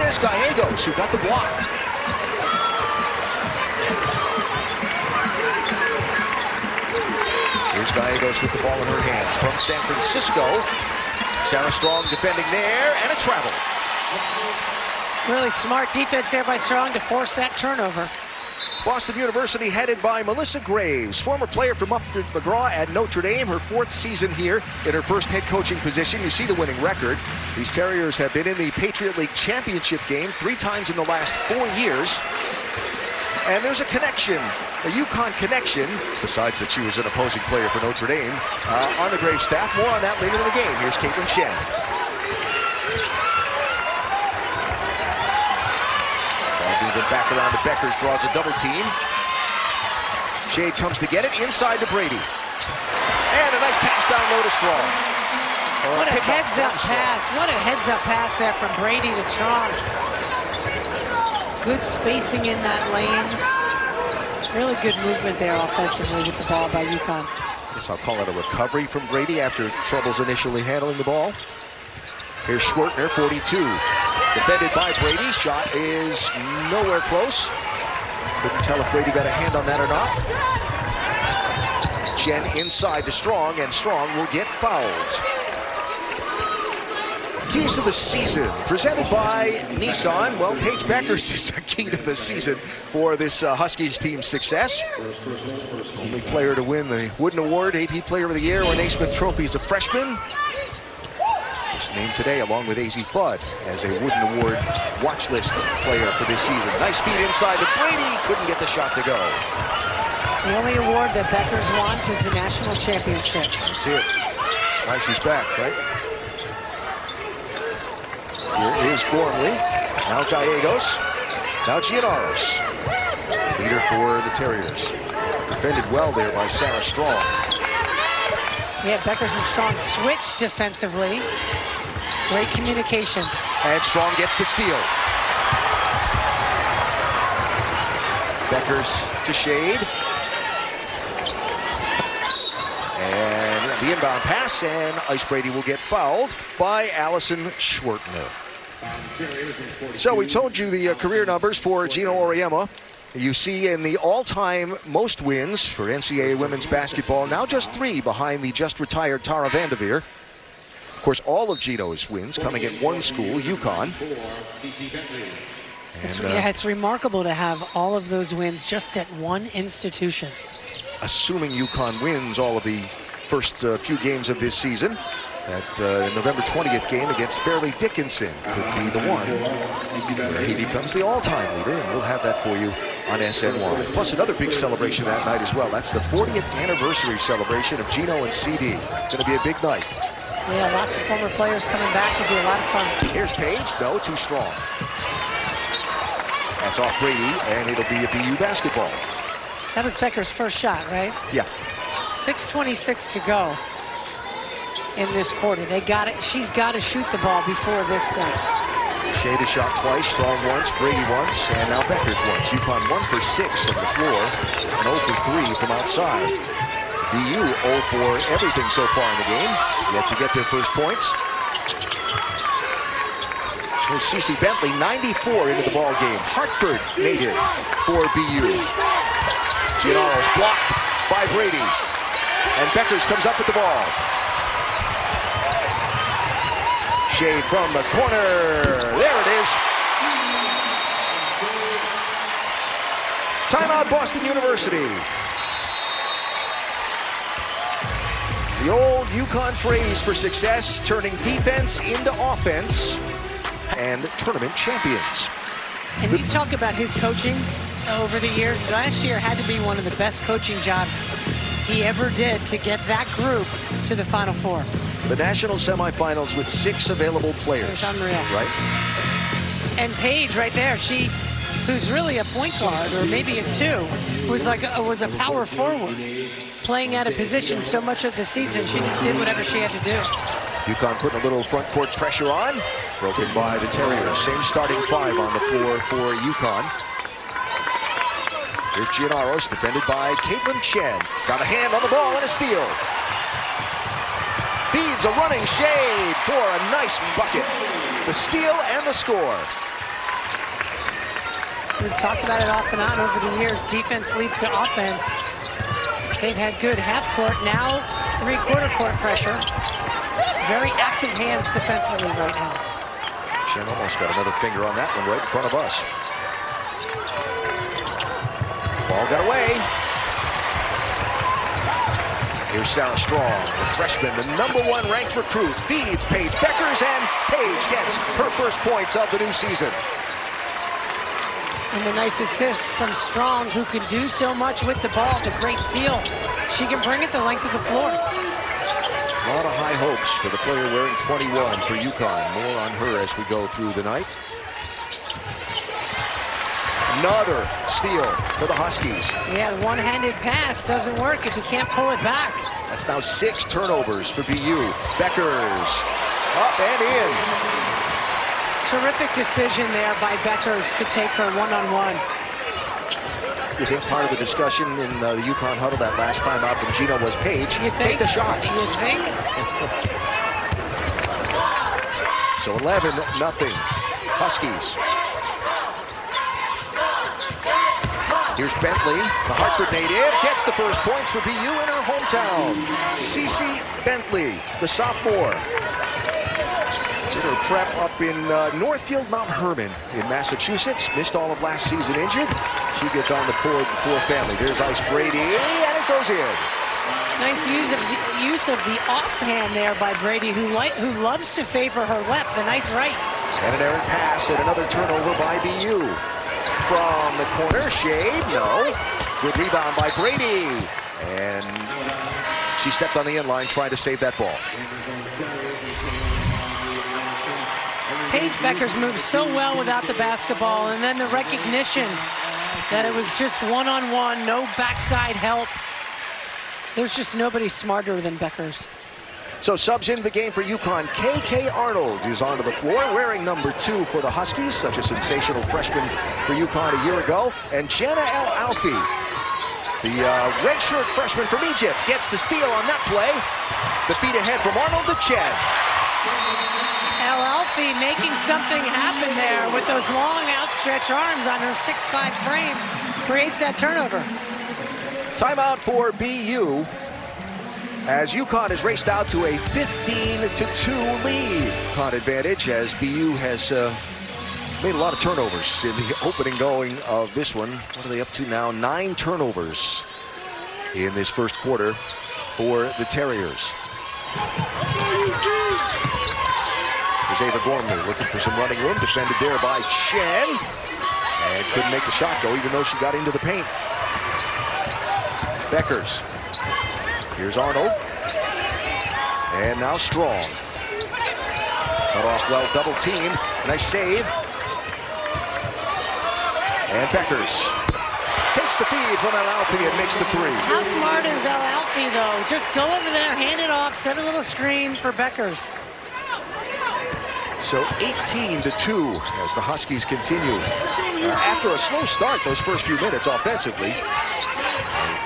is Gallegos who got the block. Here's Gallegos with the ball in her hands from San Francisco. Sarah Strong defending there, and a travel. Really smart defense there by Strong to force that turnover. Boston University headed by Melissa Graves, former player from Upford McGraw at Notre Dame, her 4th season here in her first head coaching position. You see the winning record. These Terriers have been in the Patriot League championship game 3 times in the last 4 years. And there's a connection, a UConn connection, besides that she was an opposing player for Notre Dame, on the Graves staff. More on that later in the game. Here's Caitlin Chen. Moving back around to Beckers, draws a double team. Shade comes to get it, inside to Brady. And a nice pass down low to Strong. What a heads-up pass. What a heads-up pass there from Brady to Strong. Good spacing in that lane. Really good movement there offensively with the ball by UConn. I guess I'll call it a recovery from Brady after troubles initially handling the ball. Here's Schwertner, 42. Defended by Brady. Shot is nowhere close. Couldn't tell if Brady got a hand on that or not. Jen inside to Strong, and Strong will get fouled. Keys to the season, presented by Nissan. Well, Paige Beckers is the key to the season for this Huskies team's success. Only player to win the Wooden Award, AP Player of the Year, or Naismith Trophy as a freshman. Just named today, along with AZ Fudd, as a Wooden Award watch list player for this season. Nice feed inside to Brady, couldn't get the shot to go. The only award that Beckers wants is the national championship. That's it. That's why she's back, right? Here is Gormley. Now Gallegos. Now Giannaros. Leader for the Terriers. Defended well there by Sarah Strong. Yeah, Beckers and Strong switch defensively. Great communication. And Strong gets the steal. Beckers to Shade. And the inbound pass, and Ice Brady will get fouled by Allison Schwertner. So we told you the career numbers for Gino Auriemma. You see in the all-time most wins for NCAA women's basketball, now just 3 behind the just retired Tara Vanderveer. Of course, all of Gino's wins coming at one school, UConn. Yeah, it's remarkable to have all of those wins just at one institution. Assuming UConn wins all of the first few games of this season, that November 20th game against Fairleigh Dickinson could be the one where he becomes the all-time leader, and we'll have that for you on SNY. Plus another big celebration that night as well. That's the 40th anniversary celebration of Gino and CD. It's going to be a big night. Yeah, lots of former players coming back. It'll be a lot of fun. Here's Paige. No, too strong. That's off Brady, and it'll be a BU basketball. That was Becker's first shot, right? Yeah. 6:26 to go in this quarter. They got it. She's got to shoot the ball before this point. Shade has shot twice, Strong once, Brady once, and now Beckers once. UConn 1 for 6 from the floor, and 0 for 3 from outside. BU 0 for everything so far in the game, yet to get their first points. Here's Cece Bentley, 94 into the ball game. Hartford native for BU. Giannaro's blocked by Brady, and Beckers comes up with the ball. Shade from the corner. There it is. Timeout, Boston University. The old UConn phrase for success, turning defense into offense, and tournament champions. And you talk about his coaching over the years. Last year had to be one of the best coaching jobs he ever did to get that group to the Final Four. The national semifinals with 6 available players. It's unreal. Right? And Paige right there, who's really a point guard, or maybe a 2, was a power forward, playing out of position so much of the season. She just did whatever she had to do. UConn putting a little front court pressure on, broken by the Terriers. Same starting 5 on the floor for UConn. Here's Giannaros, defended by Caitlin Chen. Got a hand on the ball and a steal. Feeds a running Shade for a nice bucket. The steal and the score. We've talked about it off and on over the years. Defense leads to offense. They've had good half-court, now three-quarter court pressure. Very active hands defensively right now. Jen almost got another finger on that one right in front of us. Ball got away. Here's Sarah Strong, the freshman, the #1 ranked recruit, feeds Paige Beckers, and Paige gets her first points of the new season. And the nice assist from Strong, who can do so much with the ball. The great steal. She can bring it the length of the floor. A lot of high hopes for the player wearing 21 for UConn. More on her as we go through the night. Another steal for the Huskies. Yeah, the one-handed pass doesn't work if you can't pull it back. That's now 6 turnovers for BU. Beckers up and in. Terrific decision there by Beckers to take her one-on-one. You think part of the discussion in the UConn huddle that last time out from Gino was Paige, take the shot. You think? So 11-0 Huskies. Here's Bentley, the Hartford native, gets the first points for BU in her hometown. Cece Bentley, the sophomore. Did her prep up in Northfield, Mount Herman in Massachusetts. Missed all of last season injured. She gets on the board for family. There's Ice Brady, and it goes in. Nice use of the offhand there by Brady, who loves to favor her left. A nice right. And an errant pass and another turnover by BU. From the corner, Shade, no. Good rebound by Brady. And she stepped on the end line trying to save that ball. Paige Beckers moves so well without the basketball, and then the recognition that it was just one-on-one, no backside help. There's just nobody smarter than Beckers. So subs into the game for UConn. KK Arnold is onto the floor, wearing #2 for the Huskies, such a sensational freshman for UConn a year ago. And Jenna El Alfi, the redshirt freshman from Egypt, gets the steal on that play. The feed ahead from Arnold to Chen. El Alfi making something happen there with those long outstretched arms on her 6'5" frame. Creates that turnover. Timeout for BU. As UConn has raced out to a 15-2 lead. UConn advantage as BU has made a lot of turnovers in the opening going of this one. What are they up to now? 9 turnovers in this first quarter for the Terriers. There's Ava Gormley looking for some running room. Defended there by Chen. And couldn't make the shot go even though she got into the paint. Beckers. Here's Arnold. And now Strong. Cut off well, double teamed. Nice save. And Beckers takes the feed from El Alfi and makes the 3. How smart is El Alfi though? Just go over there, hand it off, set a little screen for Beckers. So 18-2 as the Huskies continue. After a slow start those first few minutes offensively.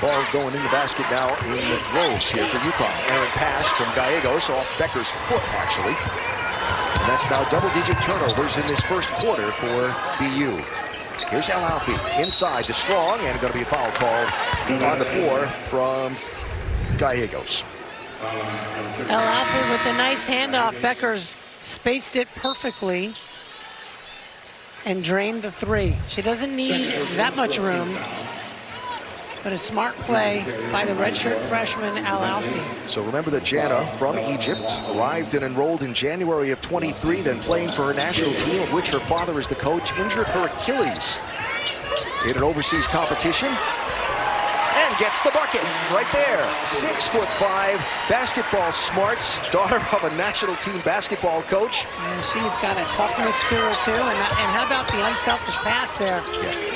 Ball going in the basket now in the droves here for UConn. Errant pass from Gallegos off Beckers' foot, actually. And that's now double-digit turnovers in this first quarter for BU. Here's El Alfi inside to Strong, and going to be a foul called on the floor from Gallegos. El Alfi with a nice handoff. Beckers spaced it perfectly and drained the 3. She doesn't need that much room. But a smart play by the redshirt freshman El Alfi. So remember that Jana from Egypt arrived and enrolled in January of 23, then playing for her national team, of which her father is the coach, injured her Achilles in an overseas competition, and gets the bucket right there. 6'5", basketball smarts, daughter of a national team basketball coach. And she's got a toughness to her too. And how about the unselfish pass there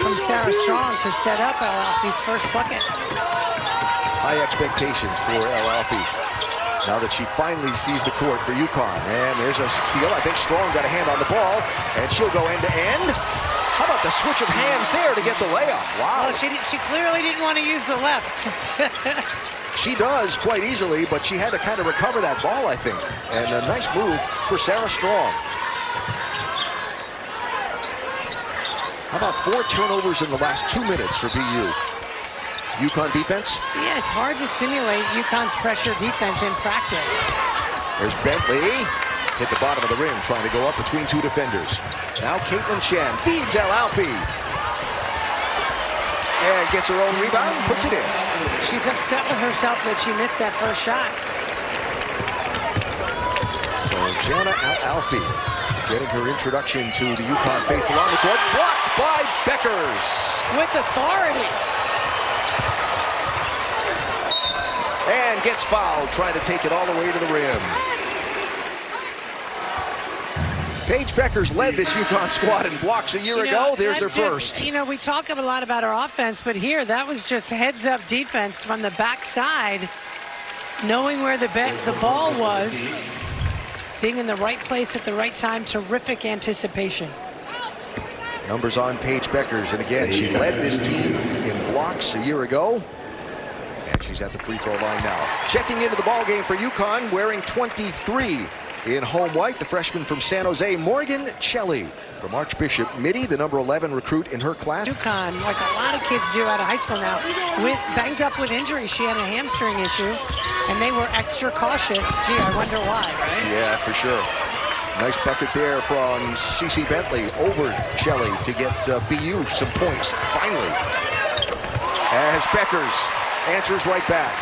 from Sarah Strong to set up El Alfi's first bucket. High expectations for El Alfi now that she finally sees the court for UConn. And there's a steal. I think Strong got a hand on the ball, and she'll go end to end. How about the switch of hands there to get the layup? Wow. Well, she clearly didn't want to use the left. She does quite easily, but she had to kind of recover that ball, I think. And a nice move for Sarah Strong. How about 4 turnovers in the last 2 minutes for BU? UConn defense? Yeah, it's hard to simulate UConn's pressure defense in practice. There's Bentley. Hit the bottom of the rim, trying to go up between 2 defenders. Now Caitlin Shan feeds Al-Alfi. And gets her own rebound, puts it in. She's upset with herself that she missed that first shot. So Jana Al-Alfi getting her introduction to the UConn faithful on the court. Blocked by Beckers. With authority. And gets fouled, trying to take it all the way to the rim. Paige Beckers led this UConn squad in blocks a year ago. There's their first. You know, we talk a lot about our offense, but here, that was just heads-up defense from the backside, knowing where the ball was, being in the right place at the right time. Terrific anticipation. Numbers on Paige Beckers, and again, she led this team in blocks a year ago. And she's at the free throw line now. Checking into the ball game for UConn, wearing 23 in home white, the freshman from San Jose, Morgan Shelley from Archbishop Mitty, the number 11 recruit in her class. UConn, like a lot of kids do out of high school now, banged up with injury. She had a hamstring issue, and they were extra cautious. Gee, I wonder why, right? Yeah, for sure. Nice bucket there from Cece Bentley over Shelley to get BU some points, finally. As Beckers answers right back.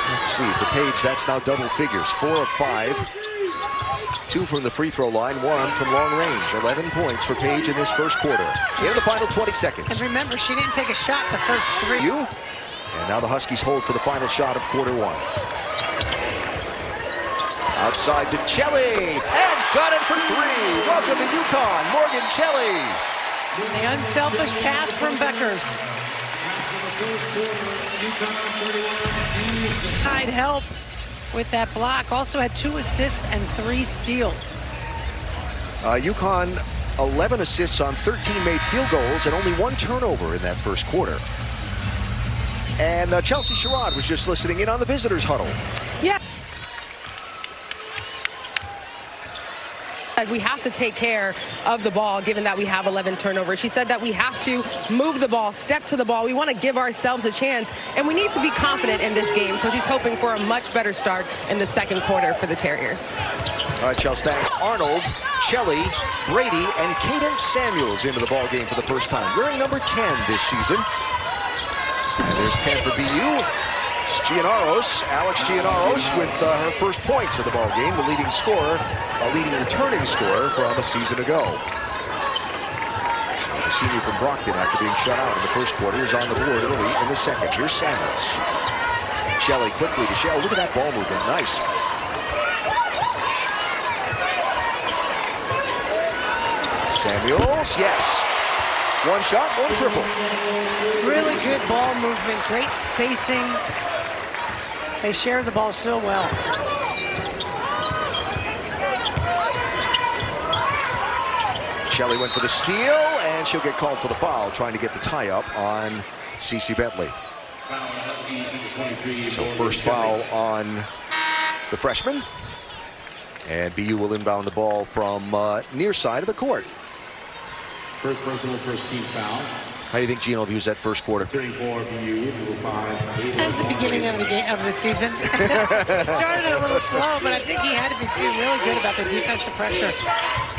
Let's see, for Paige, that's now double figures. 4 of 5. 2 from the free throw line, 1 from long range. 11 points for Paige in this first quarter. In the final 20 seconds. And remember, she didn't take a shot the first 3. And now the Huskies hold for the final shot of quarter 1. Outside to Shelley, and got it for 3. Welcome to UConn, Morgan Shelley. The unselfish pass from Beckers. I'd help with that block. Also had 2 assists and 3 steals. UConn 11 assists on 13 made field goals and only 1 turnover in that first quarter. And Chelsea Sherrod was just listening in on the visitors' huddle. Yeah. We have to take care of the ball, given that we have 11 turnovers. She said that we have to move the ball, step to the ball. We want to give ourselves a chance, and we need to be confident in this game. So she's hoping for a much better start in the second quarter for the Terriers. All right, Chelsea, thanks. Arnold, Shelley, Brady, and Cadence Samuels into the ball game for the first time. Wearing number 10 this season. And there's 10 for BU. Alex Gianaros with her first points of the ball game, the leading scorer, leading returning scorer from a season ago. So the senior from Brockton, after being shut out in the first quarter, is on the board early in the second. Here's Samuels. Shelley quickly to Shell. Look at that ball movement. Nice. Samuels, yes. 1 shot, 1 triple. Really good ball movement, great spacing. They share the ball so well. Shelley went for the steal, and she'll get called for the foul, trying to get the tie-up on Cece Bentley. So first foul on the freshman. And BU will inbound the ball from near side of the court. First personal, first team foul. How do you think Gino views that first quarter? That's the beginning of the season. It started a little slow, but I think he had to feel really good about the defensive pressure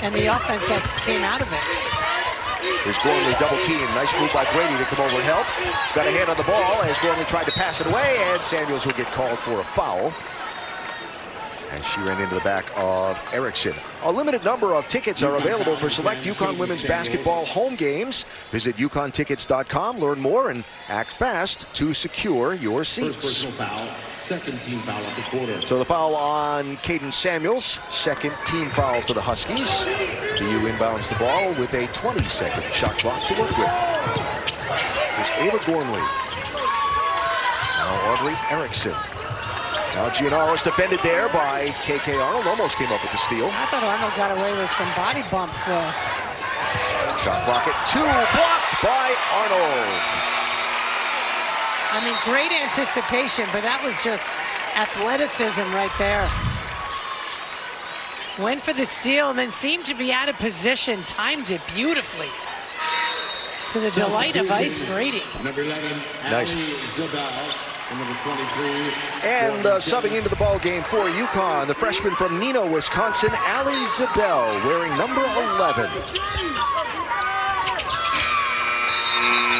and the offense that came out of it. Here's Gormley double team. Nice move by Brady to come over and help. Got a hand on the ball as Gormley tried to pass it away, and Samuels will get called for a foul as she ran into the back of Erickson. A limited number of tickets are available for select UConn women's basketball home games. Visit UConnTickets.com, learn more, and act fast to secure your seats. First personal foul, second team foul of the quarter. So the foul on Cadence Samuels, second team foul for the Huskies. BU inbounds the ball with a 20-second shot clock to work with. Here's Ava Gormley. Now Audrey Erickson. Now Gianaros defended there by KK Arnold. Almost came up with the steal. I thought Arnold got away with some body bumps there. Shot clock at 2, blocked by Arnold. I mean, great anticipation, but that was just athleticism right there. Went for the steal and then seemed to be out of position. Timed it beautifully. To the delight of Ice Brady. Number 11, Nice. Ali Zabel. And number 23. And subbing into the ball game for UConn, the freshman from Neenah, Wisconsin, Ali Zabel, wearing number 11.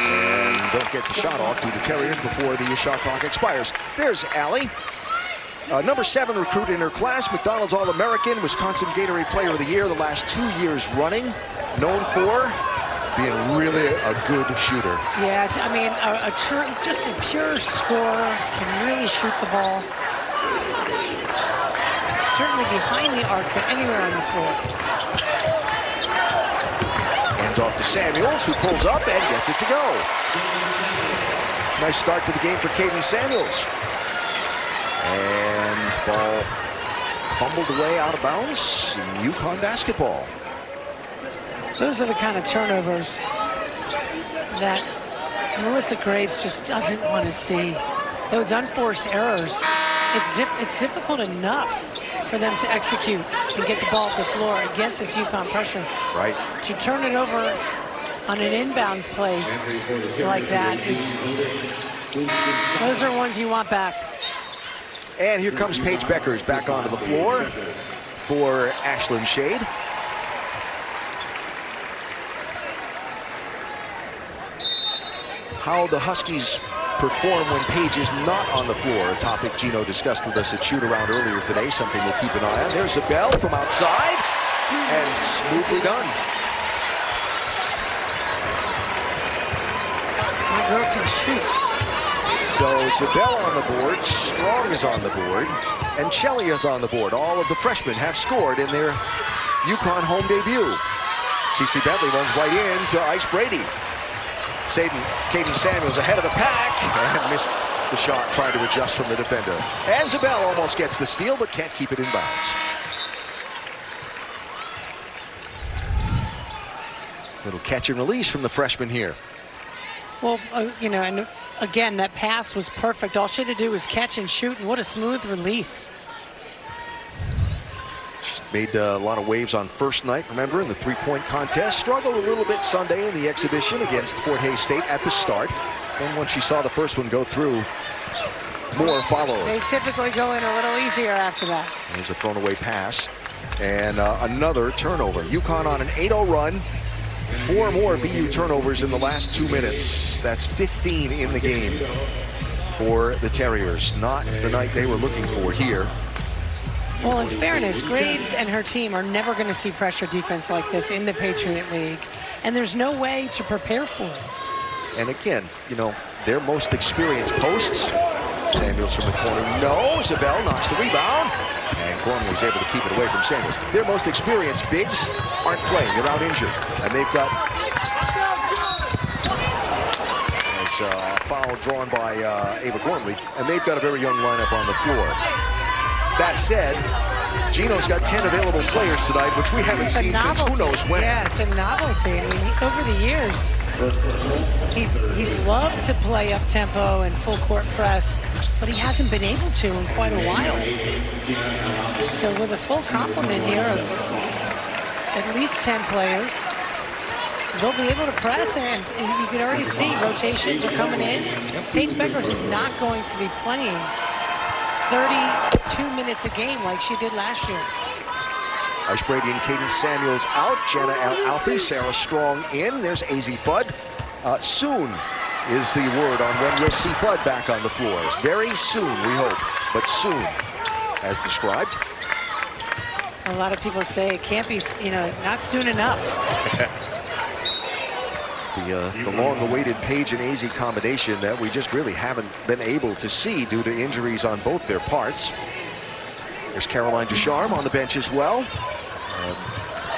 And don't get the shot off to the Terriers before the shot clock expires. There's Ali. Number 7 recruit in her class, McDonald's All-American, Wisconsin Gatorade Player of the Year the last 2 years running, known for being really a good shooter. Yeah, I mean, just a pure scorer, can really shoot the ball. Certainly behind the arc, but anywhere on the floor. Hands off to Samuels, who pulls up and gets it to go. Nice start to the game for Katie Samuels. And ball fumbled away out of bounds in UConn basketball. Those are the kind of turnovers that Melissa Graves just doesn't want to see. Those unforced errors. It's difficult enough for them to execute and get the ball off the floor against this UConn pressure. Right. To turn it over on an inbounds play like that those are ones you want back. And here comes Paige Beckers back onto the floor for Ashlyn Shade. How the Huskies perform when Paige is not on the floor, a topic Gino discussed with us at shoot-around earlier today, something we'll keep an eye on. There's Zabel from outside, and smoothly done. My girl can shoot. So Zabel on the board, Strong is on the board, and Shelley is on the board. All of the freshmen have scored in their UConn home debut. CeCe Bentley runs right in to Ice Brady. Katie Samuels ahead of the pack and missed the shot, trying to adjust from the defender. And Zabel almost gets the steal, but can't keep it in bounds. Little catch and release from the freshman here. Well, you know, and again, that pass was perfect. All she had to do was catch and shoot, and what a smooth release. Made a lot of waves on first night, remember, in the three-point contest. Struggled a little bit Sunday in the exhibition against Fort Hays State at the start. And when she saw the first one go through, more followed. They typically go in a little easier after that. There's a thrown-away pass. And another turnover. UConn on an 8-0 run. 4 more BU turnovers in the last 2 minutes. That's 15 in the game for the Terriers. Not the night they were looking for here. Well, in fairness, Graves and her team are never going to see pressure defense like this in the Patriot League, and there's no way to prepare for it. And again, you know, their most experienced posts. Samuels from the corner, no. Zabel knocks the rebound, and Gormley's able to keep it away from Samuels. Their most experienced bigs aren't playing, they're out injured. And they've got a foul drawn by Ava Gormley, and they've got a very young lineup on the floor. That said, Gino's got 10 available players tonight, which we haven't seen since who knows when. Yeah, it's a novelty. I mean, over the years, he's loved to play up-tempo and full-court press, but he hasn't been able to in quite a while. So with a full complement here of at least 10 players, they'll be able to press, and you can already see rotations are coming in. Paige Beckers is not going to be playing 32 minutes a game like she did last year. Ice Brady and Kaden Samuels out. Jenna Alfie, Sarah Strong in. There's AZ Fudd. Soon is the word on when we'll see Fudd back on the floor. Very soon, we hope, but soon, as described. A lot of people say it can't be, you know, not soon enough. The long-awaited Paige and AZ combination that we just really haven't been able to see due to injuries on both their parts. There's Caroline Ducharme on the bench as well.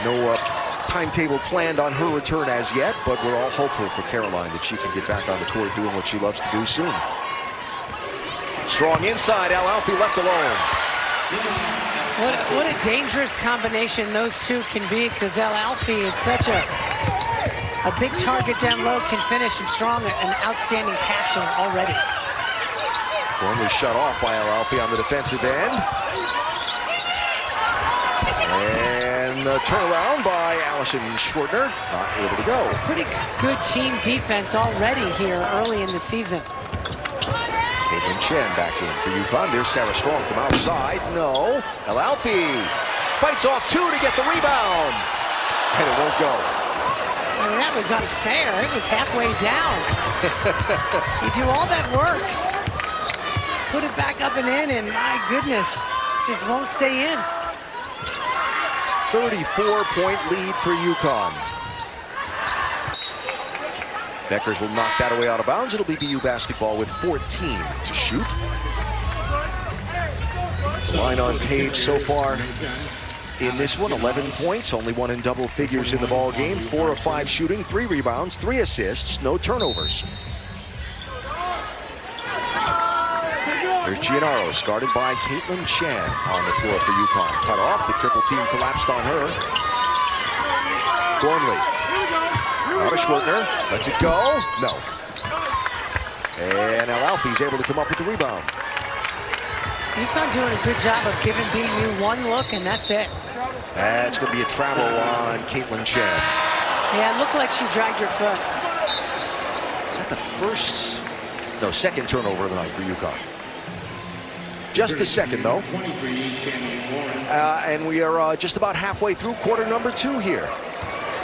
No timetable planned on her return as yet, but we're all hopeful for Caroline that she can get back on the court doing what she loves to do soon. Strong inside, Al Alfie left alone. What a dangerous combination those two can be, because El Alfie is such a big target down low, can finish, and Strong, an outstanding passer already. Gormley shut off by El Alfie on the defensive end. And a turnaround by Allison Schwartner, not able to go. Pretty good team defense already here early in the season. Caitlin Chen back in for UConn. There's Sarah Strong from outside. No. Alalfi fights off 2 to get the rebound. And it won't go. I mean, that was unfair. It was halfway down. You do all that work, put it back up and in, and my goodness, just won't stay in. 34-point lead for UConn. Beckers will knock that away out of bounds. It'll be BU basketball with 14 to shoot. Line on Page so far in this one, 11 points, only 1 in double figures in the ball game, 4 of 5 shooting, 3 rebounds, 3 assists, no turnovers. Here's Giannaros, guarded by Caitlin Chen on the floor for UConn. Cut off, the triple team collapsed on her. Gormley, out of Schwartner, lets it go, no. And Alalfi's able to come up with the rebound. UConn doing a good job of giving BU 1 look, and that's it. That's going to be a travel on Caitlin Chen. Yeah, it looked like she dragged her foot. Is that the second turnover of the night for UConn? Just the second, though. And we are just about halfway through quarter number 2 here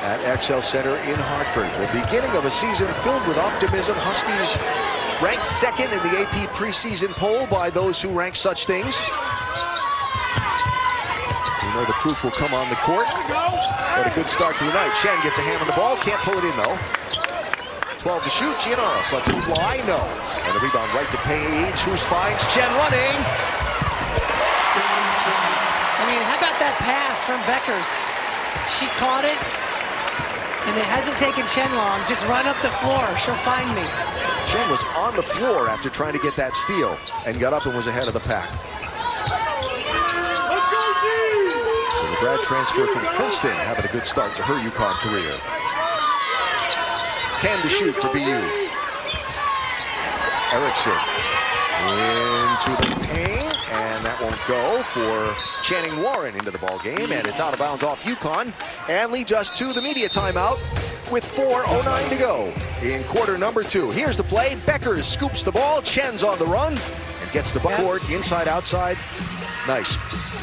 at XL Center in Hartford. The beginning of a season filled with optimism. Huskies ranked 2nd in the AP preseason poll by those who rank such things. We know the proof will come on the court. What a good start to the night. Chen gets a hand on the ball, can't pull it in though. 12 to shoot, Giannaros lets it fly, no. And the rebound right to Page, who finds Chen running. I mean, how about that pass from Beckers? She caught it, and it hasn't taken Chen long. Just run up the floor, she'll find me. Chen was on the floor after trying to get that steal and got up and was ahead of the pack. So the grad transfer from Princeton having a good start to her UConn career. 10 to shoot for BU. Erickson into the paint, and that won't go for Channing Warren into the ball game, and it's out of bounds off UConn and leads us to the media timeout with 4:09 to go in quarter number 2. Here's the play. Beckers scoops the ball. Chen's on the run and gets the board inside, outside. Nice.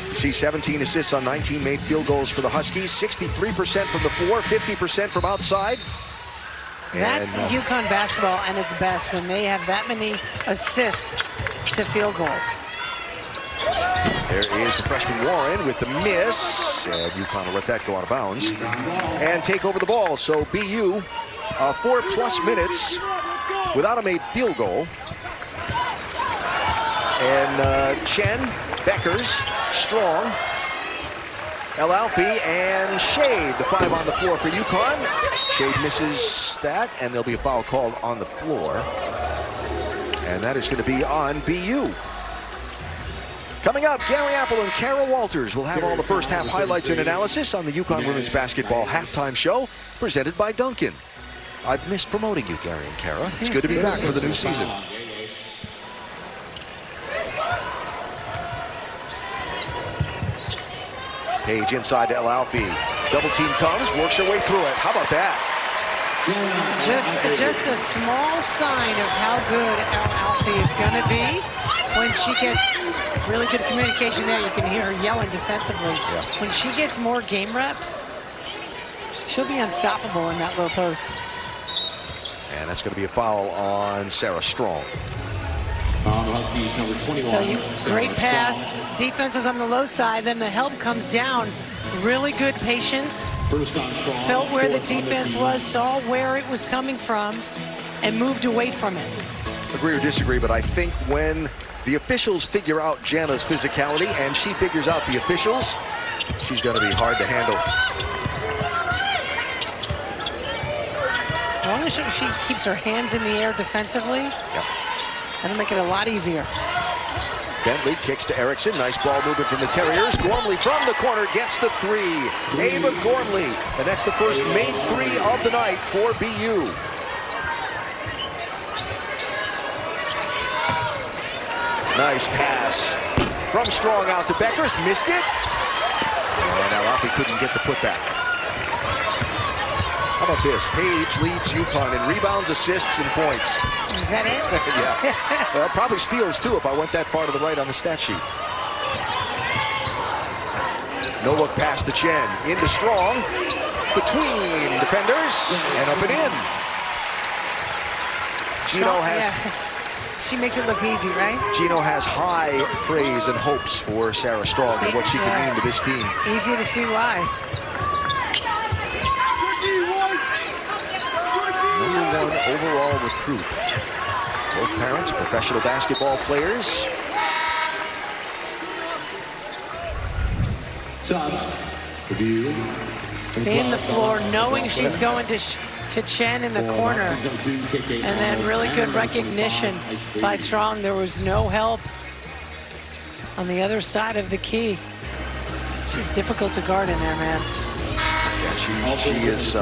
You see 17 assists on 19 made field goals for the Huskies. 63% from the floor, 50% from outside. That's UConn basketball at its best, when they have that many assists to field goals. There is the freshman Warren with the miss, and UConn will let that go out of bounds and take over the ball. So BU 4+ minutes without a made field goal. And Chen, Beckers, Strong, Alalfi, and Shade, the 5 on the floor for UConn. Shade misses that, and there'll be a foul called on the floor. And that is going to be on BU. Coming up, Gary Apple and Kara Walters will have all the first half highlights and analysis on the UConn Women's Basketball Halftime Show, presented by Dunkin'. I've missed promoting you, Gary and Kara. It's good to be back for the new season. Page inside to Alalfi. Double team comes, works her way through it. How about that? Just a small sign of how good Alalfi is going to be when she gets really good communication there. You can hear her yelling defensively. Yeah. When she gets more game reps, she'll be unstoppable in that low post. And that's going to be a foul on Sarah Strong. Huskies, number 21. So great pass. Defense is on the low side. Then the help comes down. Really good patience. First on Strong. Felt where the defense was, saw where it was coming from, and moved away from it. Agree or disagree, but I think when the officials figure out Jana's physicality and she figures out the officials, she's going to be hard to handle. As long as she keeps her hands in the air defensively, that'll make it a lot easier. Bentley kicks to Erickson. Nice ball movement from the Terriers. Gormley from the corner gets the 3. Ava Gormley. And that's the first made 3 of the night for BU. Nice pass from Strong out to Beckers. Missed it. And couldn't get the putback. How about this? Paige leads UConn in rebounds, assists, and points. Is that it? Yeah. Well, probably steals, too, if I went that far to the right on the stat sheet. No look pass to Chen. Into Strong. Between defenders. And up and in. Gino has... Yeah. She makes it look easy, right? Gino has high praise and hopes for Sarah Strong and what she can mean to this team. Easy to see why. #1 overall recruit. Both parents, professional basketball players. Seeing the floor, knowing she's going to Chen in the corner, and then really good recognition by Strong. There was no help on the other side of the key. She's difficult to guard in there, man. Yeah, she is.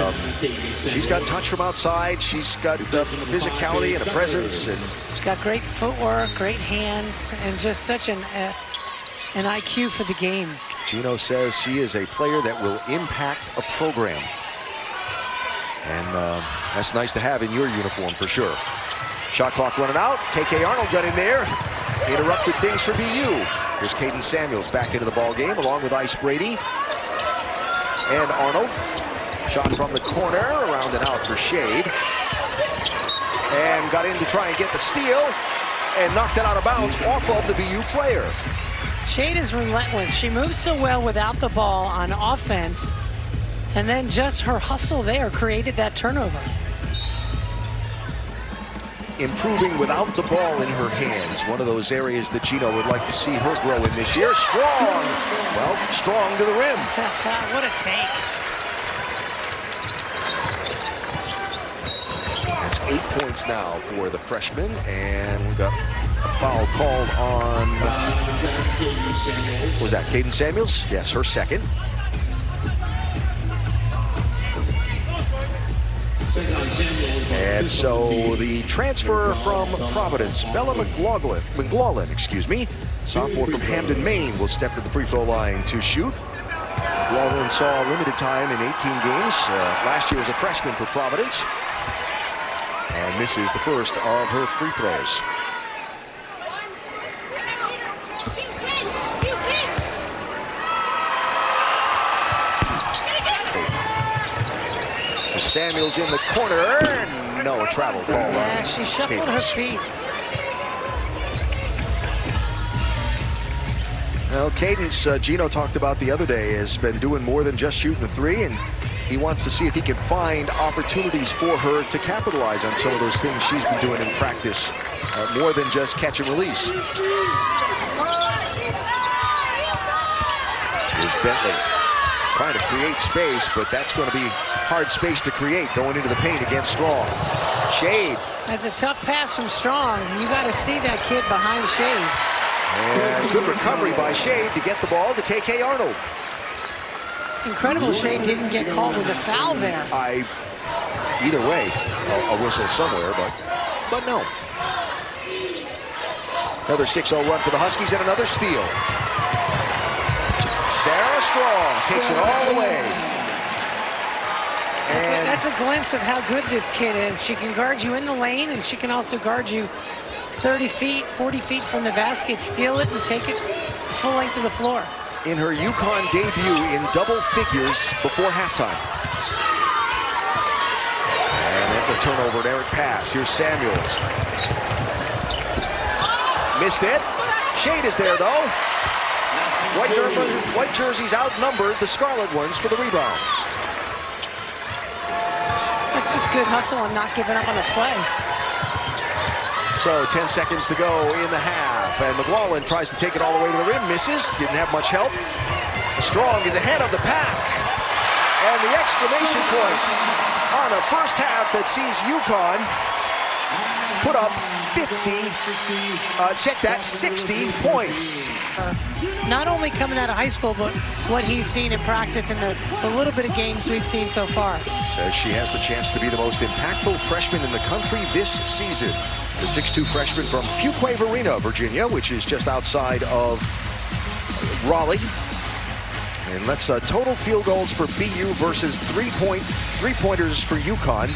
She's got touch from outside. She's got physicality and a presence, and she's got great footwork, great hands, and just such an IQ for the game. Gino says she is a player that will impact a program. And that's nice to have in your uniform for sure. Shot clock running out. KK Arnold got in there. Interrupted things for BU. Here's Caden Samuels back into the ball game along with Ice Brady. And Arnold. Shot from the corner. Around and out for Shade. And got in to try and get the steal. And knocked it out of bounds off of the BU player. Shade is relentless. She moves so well without the ball on offense. And then just her hustle there created that turnover. Improving without the ball in her hands. One of those areas that Gino would like to see her grow in this year. Strong. Well, Strong to the rim. What a take. That's 8 points now for the freshman. And we've got a foul called on, what was that, Caden Samuels? Yes, her second. And so the transfer from Providence, Bella McLaughlin, excuse me, sophomore from Hamden, Maine, will step to the free throw line to shoot. McLaughlin saw limited time in 18 games. Last year as a freshman for Providence. And misses the first of her free throws. Samuels in the corner. No, a travel ball. Yeah, she shuffled her feet. Well, Cadence, Gino talked about the other day, has been doing more than just shooting the three, and he wants to see if he can find opportunities for her to capitalize on some of those things she's been doing in practice, more than just catch and release. Here's Bentley trying to create space, but that's going to be hard space to create going into the paint against Strong. Shade. That's a tough pass from Strong. You got to see that kid behind Shade. And good recovery by Shade to get the ball to KK Arnold. Incredible Shade didn't get called with a foul there. Either way, a whistle somewhere, but no. Another 6-0 run for the Huskies and another steal. Sarah Strong takes it all the way. That's a glimpse of how good this kid is. She can guard you in the lane, and she can also guard you 30 feet, 40 feet from the basket, steal it, and take it full length of the floor. In her UConn debut in double figures before halftime. And that's a turnover, an errant pass. Here's Samuels. Missed it. Shade is there, though. White jerseys outnumbered the scarlet ones for the rebound. That's just good hustle and not giving up on the play. So 10 seconds to go in the half, and McLaughlin tries to take it all the way to the rim, misses, didn't have much help. Strong is ahead of the pack, and the exclamation point on a first half that sees UConn put up 60 points. Not only coming out of high school, but what he's seen in practice in the little bit of games we've seen so far. Says she has the chance to be the most impactful freshman in the country this season. The 6'2 freshman from Fuquay-Varina, Virginia, which is just outside of Raleigh. And let's total field goals for BU versus three-pointers for UConn.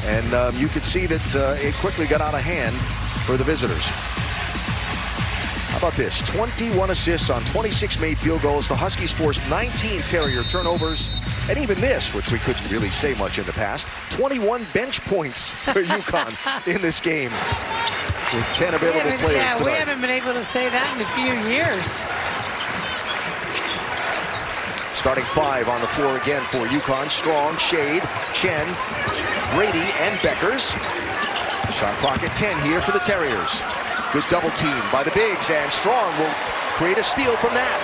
And you could see that it quickly got out of hand for the visitors. How about this? 21 assists on 26 made field goals. The Huskies forced 19 Terrier turnovers. And even this, which we couldn't really say much in the past, 21 bench points for UConn in this game with 10 available players tonight. We haven't been able to say that in a few years. Starting 5 on the floor again for UConn. Strong, Shade, Chen, Brady, and Beckers. Shot clock at 10 here for the Terriers. Good double team by the bigs, and Strong will create a steal from that.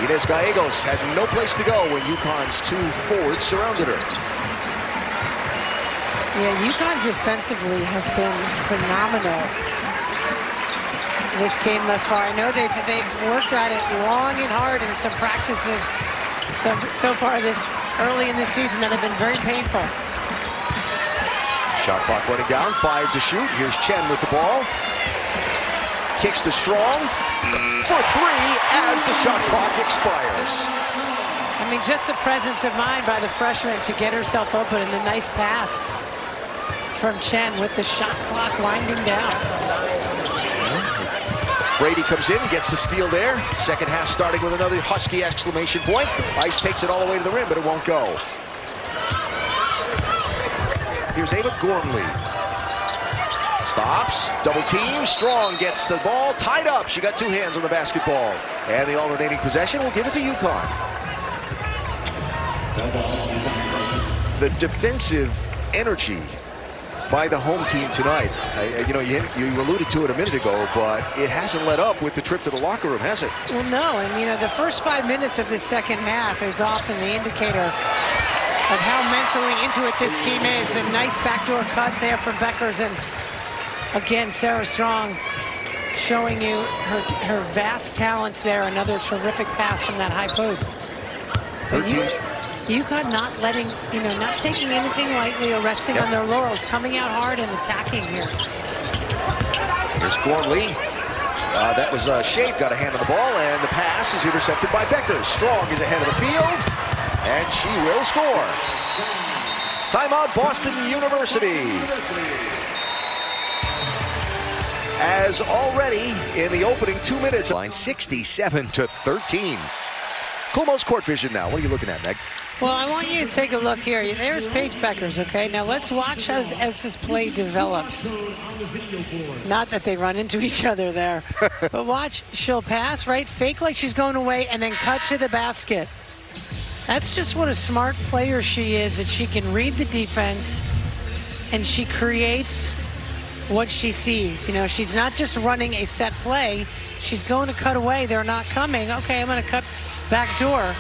Inez Gallegos had no place to go when UConn's 2 forwards surrounded her. Yeah, UConn defensively has been phenomenal this game thus far. I know they've worked at it long and hard in some practices so far this early in this season that have been very painful. Shot clock running down, 5 to shoot. Here's Chen with the ball. Kicks to Strong for 3 as the shot clock expires. I mean, just the presence of mind by the freshman to get herself open, and the nice pass from Chen with the shot clock winding down. Brady comes in, gets the steal there. Second half starting with another Husky exclamation point. Ice takes it all the way to the rim, but it won't go. Here's Ava Gormley. Stops, double team, Strong gets the ball, tied up. She got 2 hands on the basketball. And the alternating possession will give it to UConn. The defensive energy by the home team tonight. You alluded to it a minute ago, but it hasn't let up with the trip to the locker room, has it? Well, no, and the first 5 minutes of the second half is often the indicator of how mentally into it this team is. A nice backdoor cut there from Beckers, and again, Sarah Strong showing you her vast talents there. Another terrific pass from that high post. 13. UConn not letting, not taking anything lightly or resting on their laurels, coming out hard and attacking here. Here's Gormley. That was Shade got a hand on the ball, and the pass is intercepted by Beckers. Strong is ahead of the field, and she will score. Timeout, Boston University. As already in the opening 2 minutes, line 67 to 13. Coolmo's Court Vision now. What are you looking at, Meg? Well, I want you to take a look here. There's Paige Beckers, okay? Now let's watch as this play develops. Not that they run into each other there. But watch, she'll pass, right? Fake like she's going away, and then cut to the basket. That's just what a smart player she is, that she can read the defense, and she creates what she sees. She's not just running a set play. She's going to cut away. They're not coming. Okay, I'm going to cut back door.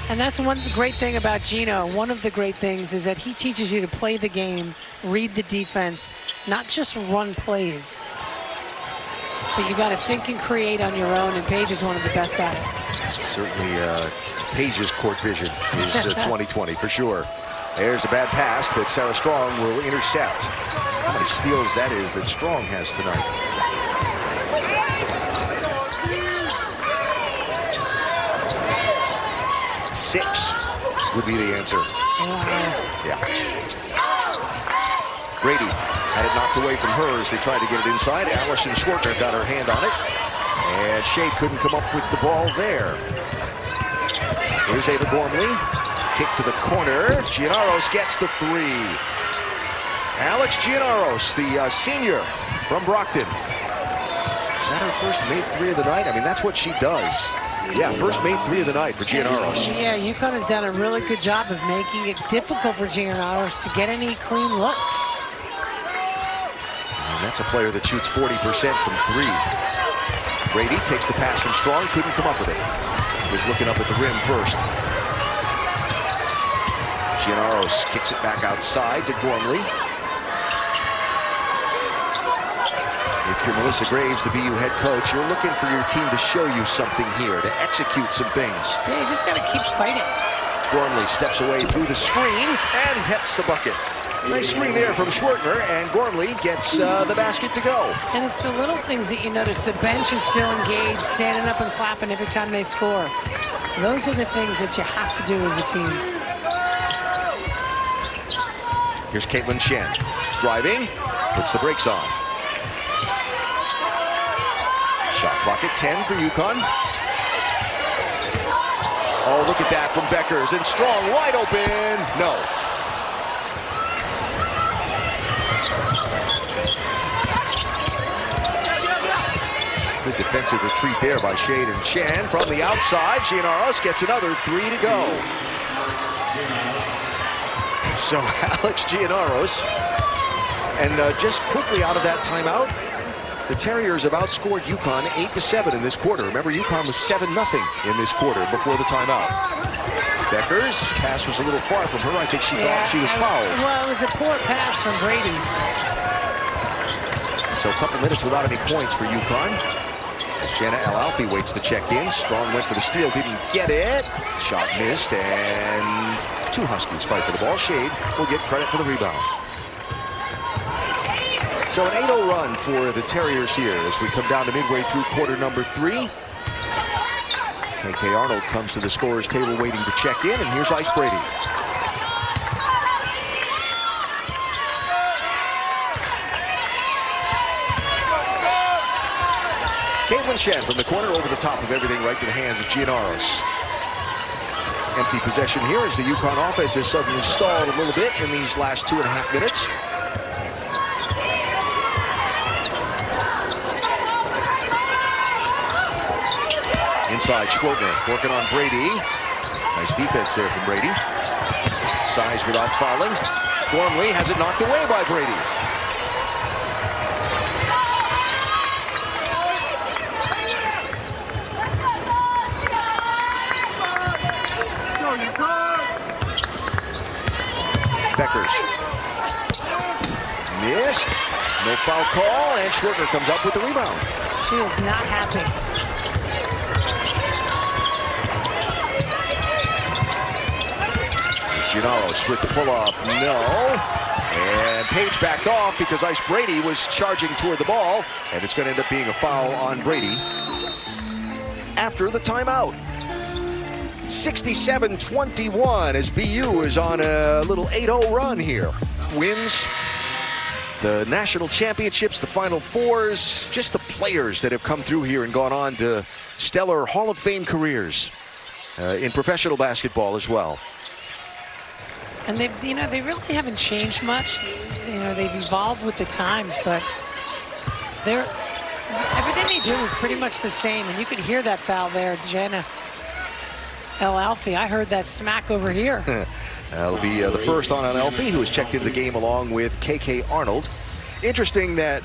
And that's one great thing about Gino. One of the great things is that he teaches you to play the game, read the defense, not just run plays. But you got to think and create on your own, and Paige is one of the best at it. Certainly Paige's court vision is 2020 for sure. There's a bad pass that Sarah Strong will intercept. How many steals that is that Strong has tonight. Six would be the answer. Yeah. Brady had it knocked away from her as they tried to get it inside. Allison Schwartner got her hand on it. And Shea couldn't come up with the ball there. Here's Ava Gormley. Kick to the corner. Giannaros gets the 3. Alex Giannaros, the senior from Brockton. Is that her first made 3 of the night? I mean, that's what she does. Yeah, first made 3 of the night for Giannaros. Yeah, UConn has done a really good job of making it difficult for Giannaros to get any clean looks. And that's a player that shoots 40% from 3. Brady takes the pass from Strong, couldn't come up with it. Was looking up at the rim first. Giannaros kicks it back outside to Gormley. If you're Melissa Graves, the BU head coach, you're looking for your team to show you something here, to execute some things. Yeah, you just got to keep fighting. Gormley steps away through the screen and hits the bucket. Nice screen there from Schwertner, and Gormley gets the basket to go. And it's the little things that you notice. The bench is still engaged, standing up and clapping every time they score. Those are the things that you have to do as a team. Here's Caitlin Chen driving, puts the brakes on. Shot clock at 10 for UConn. Oh, look at that from Beckers, and Strong wide open. No. Good defensive retreat there by Shade and Chan. From the outside, Giannaros gets another 3 to go. So Alex Giannaros, and just quickly out of that timeout, the Terriers have outscored UConn 8-7 in this quarter. Remember, UConn was 7-0 in this quarter before the timeout. Beckers' pass was a little far from her. I think she thought she was fouled. Well, it was a poor pass from Brady. So a couple minutes without any points for UConn. As Jenna Al-Alfi waits to check in. Strong went for the steal, didn't get it. Shot missed, and two Huskies fight for the ball. Shade will get credit for the rebound. So an 8-0 run for the Terriers here as we come down to midway through quarter number 3. KK Arnold comes to the scorer's table waiting to check in, and here's Ice Brady. Caitlin Chen from the corner over the top of everything right to the hands of Giannaros. Empty possession here as the UConn offense has suddenly stalled a little bit in these last 2.5 minutes. Inside, Schwertner working on Brady. Nice defense there from Brady. Size without fouling. Gormley has it knocked away by Brady. Beckers. Missed. No foul call, and Schwertner comes up with the rebound. She is not happy. Giannaros with the pull-up, no. And Page backed off because Ice Brady was charging toward the ball, and it's going to end up being a foul on Brady after the timeout. 67-21 as BU is on a little 8-0 run here. Wins the national championships, the Final Fours, just the players that have come through here and gone on to stellar Hall of Fame careers in professional basketball as well. And they really haven't changed much. They've evolved with the times, but everything they do is pretty much the same. And you could hear that foul there, Jenna Al-Alfi. I heard that smack over here. That'll be the first on Al-Alfi, who has checked into the game along with KK Arnold. Interesting that,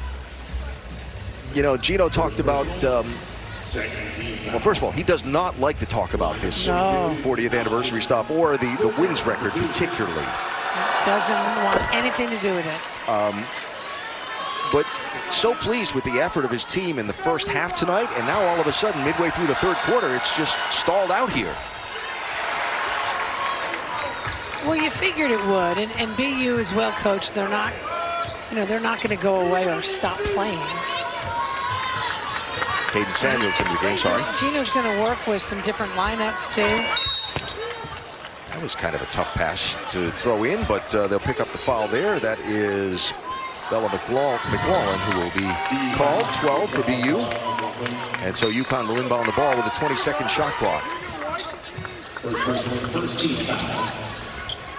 Gino talked about, well, first of all, he does not like to talk about this 40th anniversary stuff or the wins record particularly. Doesn't want anything to do with it. But so pleased with the effort of his team in the first half tonight, and now all of a sudden, midway through the third quarter, it's just stalled out here. Well, you figured it would, and BU is well coached. They're not, they're not going to go away or stop playing. Caden Samuels in the game, sorry. Gino's going to work with some different lineups, too. That was kind of a tough pass to throw in, but they'll pick up the foul there. That is Bella McLaughlin, who will be called, 12 for BU. And so UConn will inbound the ball with a 20-second shot clock.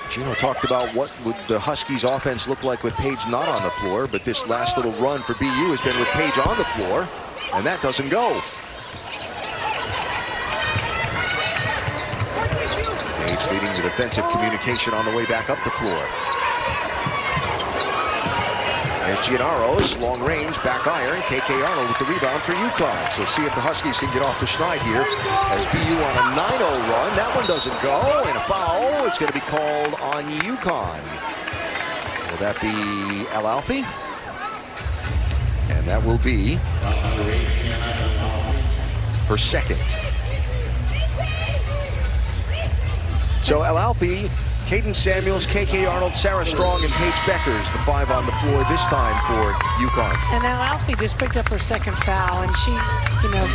Gino talked about what would the Huskies' offense look like with Page not on the floor, but this last little run for BU has been with Page on the floor, and that doesn't go. Page leading the defensive communication on the way back up the floor. There's Giannaros, long range, back iron. KK Arnold with the rebound for UConn. So see if the Huskies can get off the schneid here as BU on a 9-0 run. That one doesn't go, and a foul. It's going to be called on UConn. Will that be Al-Alfi? And that will be her second. So Al-Alfi Caden Samuels, KK Arnold, Sarah Strong, and Paige Beckers, the 5 on the floor this time for UConn. And now Alfie just picked up her second foul, and she,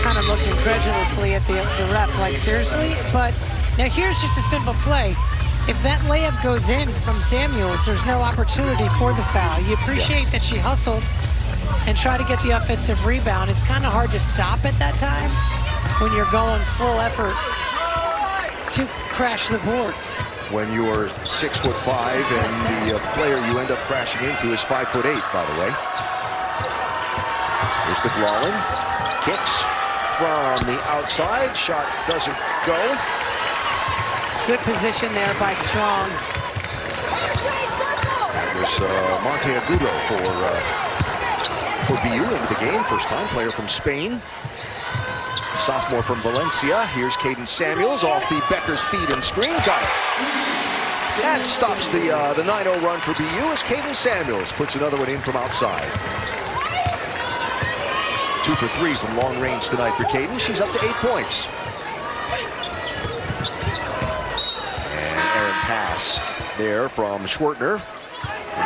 kind of looked incredulously at the ref, like, seriously? But now here's just a simple play. If that layup goes in from Samuels, there's no opportunity for the foul. You appreciate that she hustled and tried to get the offensive rebound. It's kind of hard to stop at that time when you're going full effort to crash the boards. When you're 6'5" and the player you end up crashing into is 5'8", by the way. Here's McLaughlin, kicks from the outside, shot doesn't go. Good position there by Strong. That was Monte Agudo for BU into the game, first time player from Spain. Sophomore from Valencia. Here's Caden Samuels off the Becker's feed and screen. Got it. That stops the 9-0 run for BU as Caden Samuels puts another one in from outside. 2 for 3 from long range tonight for Caden. She's up to 8 points. And Aaron pass there from Schwartner.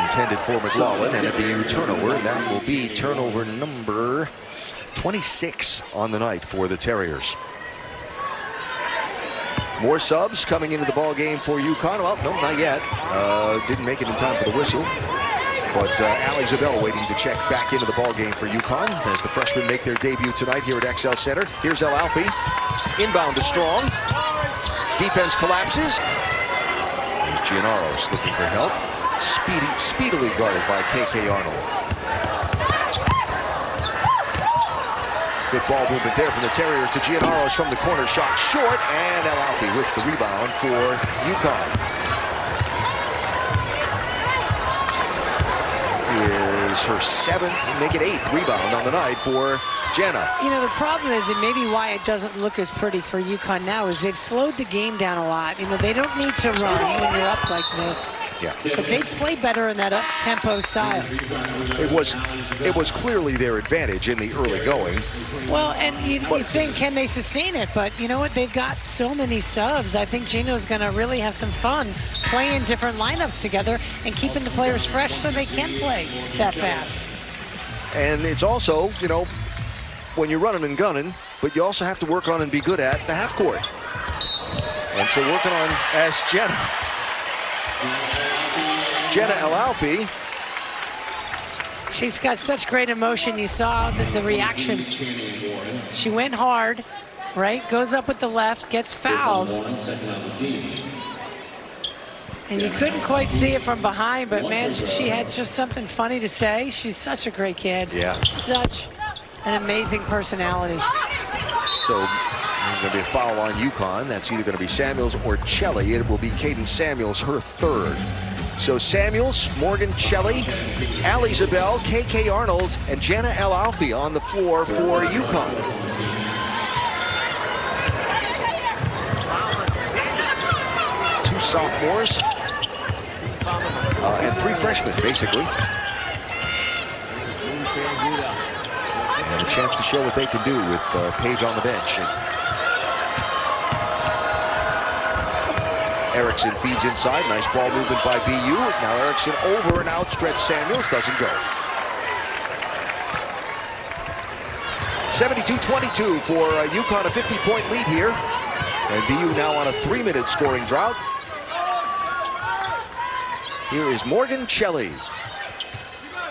Intended for McLaughlin, and a BU turnover. That will be turnover number 26 on the night for the Terriers. More subs coming into the ball game for UConn. Well, no, not yet. Didn't make it in time for the whistle. But Allie Zabel waiting to check back into the ball game for UConn as the freshmen make their debut tonight here at XL Center. Here's El Alfie. Inbound to Strong. Defense collapses. Here's Giannaros looking for help. Speedily guarded by KK Arnold. Good ball movement there from the Terriers to Giannaros from the corner. Shot short, and El Alfie with the rebound for UConn. Is her 7th, make it 8th rebound on the night for Jenna. The problem is, and maybe why it doesn't look as pretty for UConn now, is they've slowed the game down a lot. They don't need to run when you're up like this. Yeah. But they play better in that up-tempo style. It was clearly their advantage in the early going. Well, and you think, can they sustain it? But you know what? They've got so many subs. I think Gino's going to really have some fun playing different lineups together and keeping the players fresh so they can play that fast. And it's also, when you're running and gunning, but you also have to work on and be good at the half court. And so working on as Jenna El Alfie. She's got such great emotion. You saw the reaction. She went hard, right? Goes up with the left, gets fouled. And you couldn't quite see it from behind, but man, she had just something funny to say. She's such a great kid. Yeah. Such an amazing personality. So there's going to be a foul on UConn. That's either going to be Samuels or Chelly. It will be Caden Samuels, her 3rd. So Samuels, Morgan Chelly, Allie Zabel, KK Arnold, and Jenna El Alfie on the floor for UConn. Two sophomores and 3 freshmen, basically. And a chance to show what they can do with Paige on the bench. Erickson feeds inside. Nice ball movement by BU. Now Erickson over and outstretched Samuels. Doesn't go. 72-22 for UConn, a 50-point lead here. And BU now on a 3-minute scoring drought. Here is Morgan Chelly.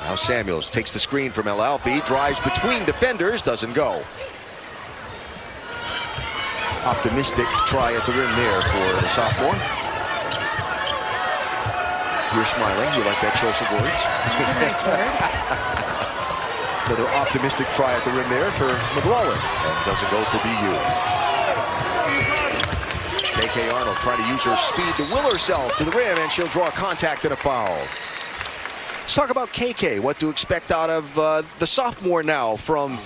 Now Samuels takes the screen from El Alfie. Drives between defenders. Doesn't go. Optimistic try at the rim there for the sophomore. You're smiling. You like that choice of words? Nice word. Another optimistic try at the rim there for McLaughlin. And doesn't go for BU. KK Arnold trying to use her speed to will herself to the rim, and she'll draw contact and a foul. Let's talk about KK, what to expect out of the sophomore now from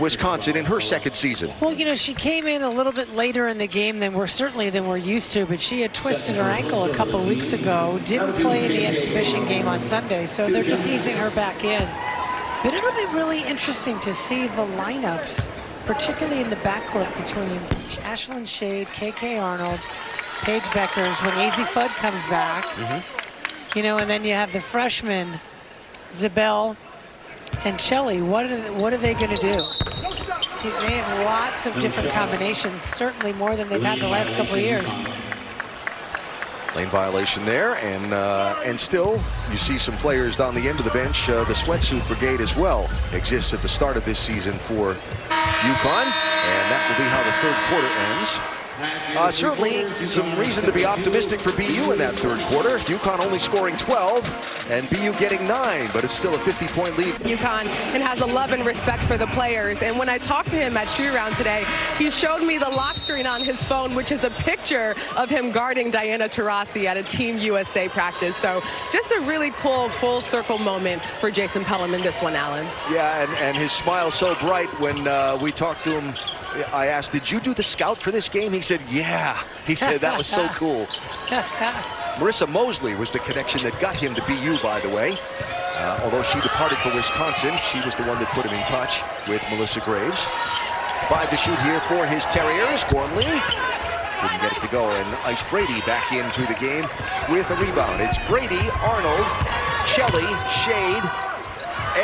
Wisconsin in her 2nd season. Well, she came in a little bit later in the game than we're used to, but she had twisted her ankle a couple weeks ago, didn't play in the exhibition game on Sunday, so they're just easing her back in. But it'll be really interesting to see the lineups, particularly in the backcourt between Ashlyn Shade, KK Arnold, Paige Beckers when Azzi Fudd comes back. You know, and then you have the freshmen, Zabel and Shelley. What are they going to do? They have lots of different combinations, certainly more than they've had the last couple of years. Lane violation there, and still you see some players down the end of the bench. The sweatsuit brigade as well exists at the start of this season for UConn, and that will be how the third quarter ends. Certainly some reason to be optimistic for BU in that third quarter. UConn only scoring 12 and BU getting 9, but it's still a 50-point lead. UConn and has a love and respect for the players. And when I talked to him at shoot-around today, he showed me the lock screen on his phone, which is a picture of him guarding Diana Taurasi at a Team USA practice. So just a really cool full-circle moment for Jason Pelham in this one, Alan. Yeah, and his smile so bright when we talked to him. I asked, did you do the scout for this game? He said, yeah. He said, that was so cool. Marissa Mosley was the connection that got him to BU, by the way. Although she departed for Wisconsin, she was the one that put him in touch with Melissa Graves. 5 to shoot here for his Terriers. Gormley couldn't get it to go, and Ice Brady back into the game with a rebound. It's Brady, Arnold, Shelley, Shade,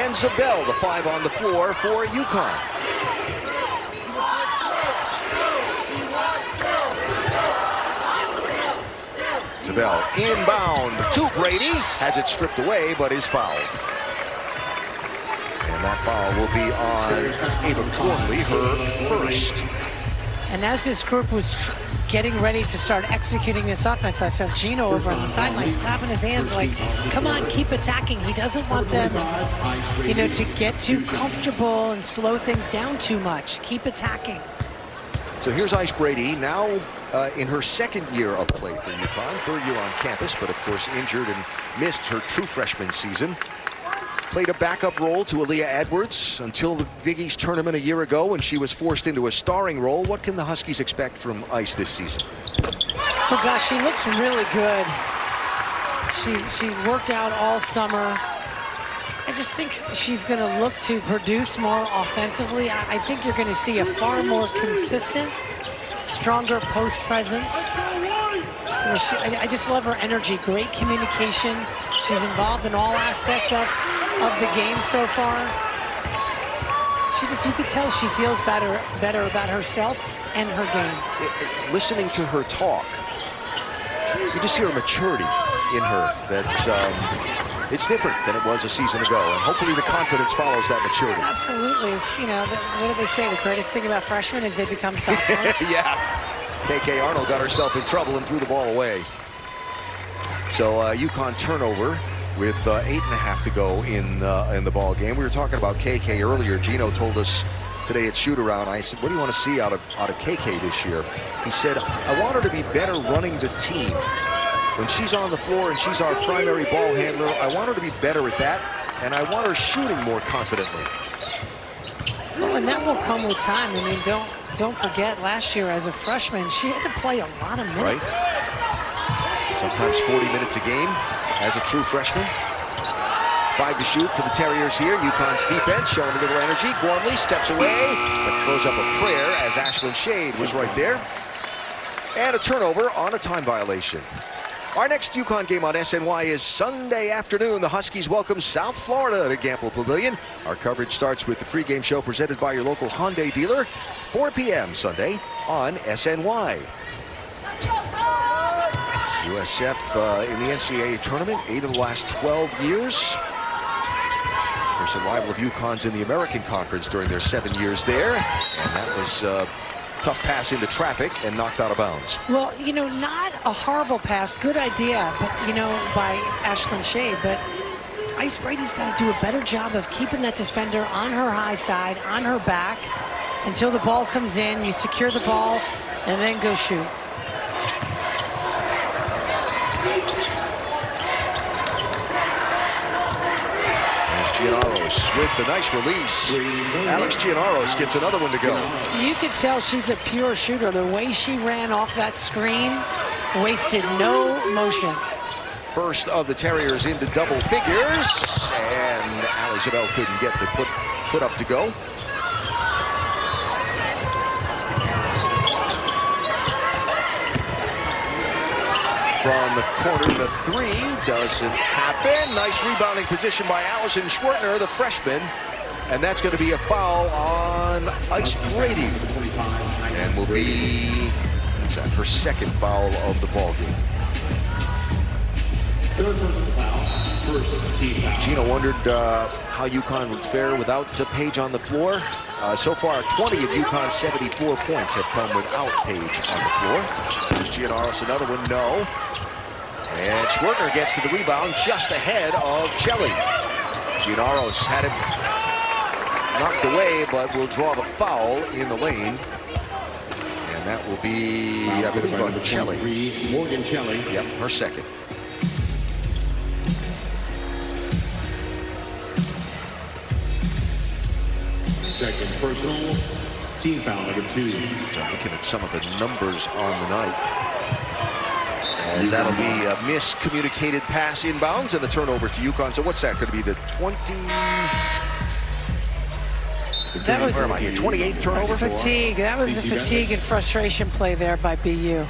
and Zabel, the 5 on the floor for UConn. Zabel inbound to Brady, has it stripped away, but is fouled. And that foul will be on Ava Gormley, her first. And as this group was getting ready to start executing this offense, I saw Gino over on the sidelines clapping his hands like, come on, keep attacking. He doesn't want them, you know, to get too comfortable and slow things down too much. Keep attacking. So here's Ice Brady, now in her second year of play for UConn, third year on campus, but of course injured and missed her true freshman season. Played a backup role to Aaliyah Edwards until the Big East tournament a year ago when she was forced into a starring role. What can the Huskies expect from Ice this season? Oh gosh, she looks really good. She worked out all summer. I just think she's going to look to produce more offensively. I think you're going to see a far more consistent, stronger post presence. I just love her energy, great communication. She's involved in all aspects of the game so far. You could tell she feels better about herself and her game. Listening to her talk, you just hear a maturity in her that's it's different than it was a season ago, and hopefully the confidence follows that maturity. Absolutely. You know, what do they say? The greatest thing about freshmen is they become sophomores. Yeah. KK Arnold got herself in trouble and threw the ball away. So UConn turnover with 8.5 to go in the ball game. We were talking about KK earlier. Gino told us today at shoot-around, I said, what do you want to see out of KK this year? He said, I want her to be better running the team. When she's on the floor and she's our primary ball handler, I want her to be better at that, and I want her shooting more confidently. Well, and that will come with time. I mean, don't forget, last year as a freshman, she had to play a lot of minutes. Right. Sometimes 40 minutes a game as a true freshman. 5 to shoot for the Terriers here. UConn's defense showing a little energy. Gormley steps away, but throws up a prayer as Ashlyn Shade was right there. And a turnover on a time violation. Our next UConn game on SNY is Sunday afternoon. The Huskies welcome South Florida to Gamble Pavilion. Our coverage starts with the pregame show presented by your local Hyundai dealer, 4 p.m. Sunday on SNY. USF in the NCAA tournament, 8 of the last 12 years. First arrival of UConn's in the American Conference during their 7 years there. And that was tough pass into traffic and knocked out of bounds. Well, you know, not a horrible pass. Good idea, but, you know, by Ashlyn Shade. But Ice Brady's got to do a better job of keeping that defender on her high side, on her back, until the ball comes in. You secure the ball and then go shoot. Giannaros with the nice release. Alex Giannaros gets another one to go. You could tell she's a pure shooter. The way she ran off that screen, wasted no motion. First of the Terriers into double figures, and Ali Zabel couldn't get the put up to go. from the corner. The three doesn't happen. Nice rebounding position by Allison Schwertner, the freshman. And that's going to be a foul on Ice Brady. And will be her second foul of the ball game. Third personal foul. First team foul. Gina wondered how UConn would fare without Paige on the floor. So far, 20 of UConn's 74 points have come without Paige on the floor. There's Giannaros, another one, no. And Schwertner gets to the rebound just ahead of Celli. Giannaros had it knocked away, but will draw the foul in the lane. And that will be, I believe, on Celli. Morgan Celli. Yep, her second. Second personal, team foul number 2. Looking at some of the numbers on the night. As that'll be a miscommunicated pass inbounds and a turnover to UConn. So what's that going to be, the 20? That was where am I here? 28th turnover? Fatigue. That was the fatigue and frustration play there by BU.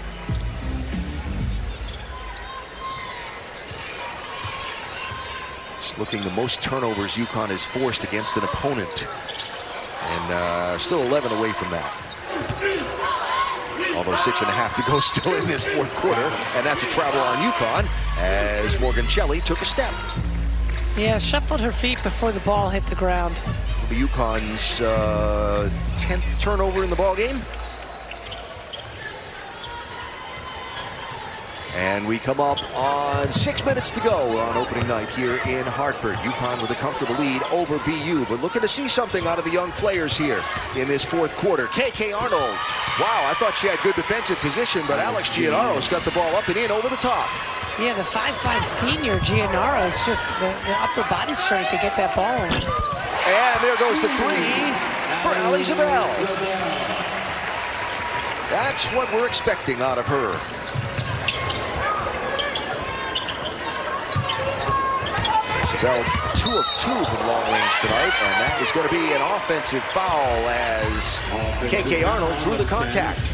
Just looking, the most turnovers UConn has forced against an opponent. And still 11 away from that. Although 6.5 to go still in this fourth quarter. And that's a travel on UConn as Morgan Celli took a step. Yeah, shuffled her feet before the ball hit the ground. It'll be UConn's 10th turnover in the ball game. And we come up on 6 minutes to go on opening night here in Hartford. UConn with a comfortable lead over BU, but looking to see something out of the young players here in this fourth quarter. KK Arnold. Wow, I thought she had good defensive position, but Alex Giannaros got the ball up and in over the top. Yeah, the 5'5" senior Giannaros, just the upper body strength to get that ball in. And there goes the three for Ali Zabel. That's what we're expecting out of her. Zabel 2 of 2 from long range tonight, and that is going to be an offensive foul as KK Arnold drew the contact.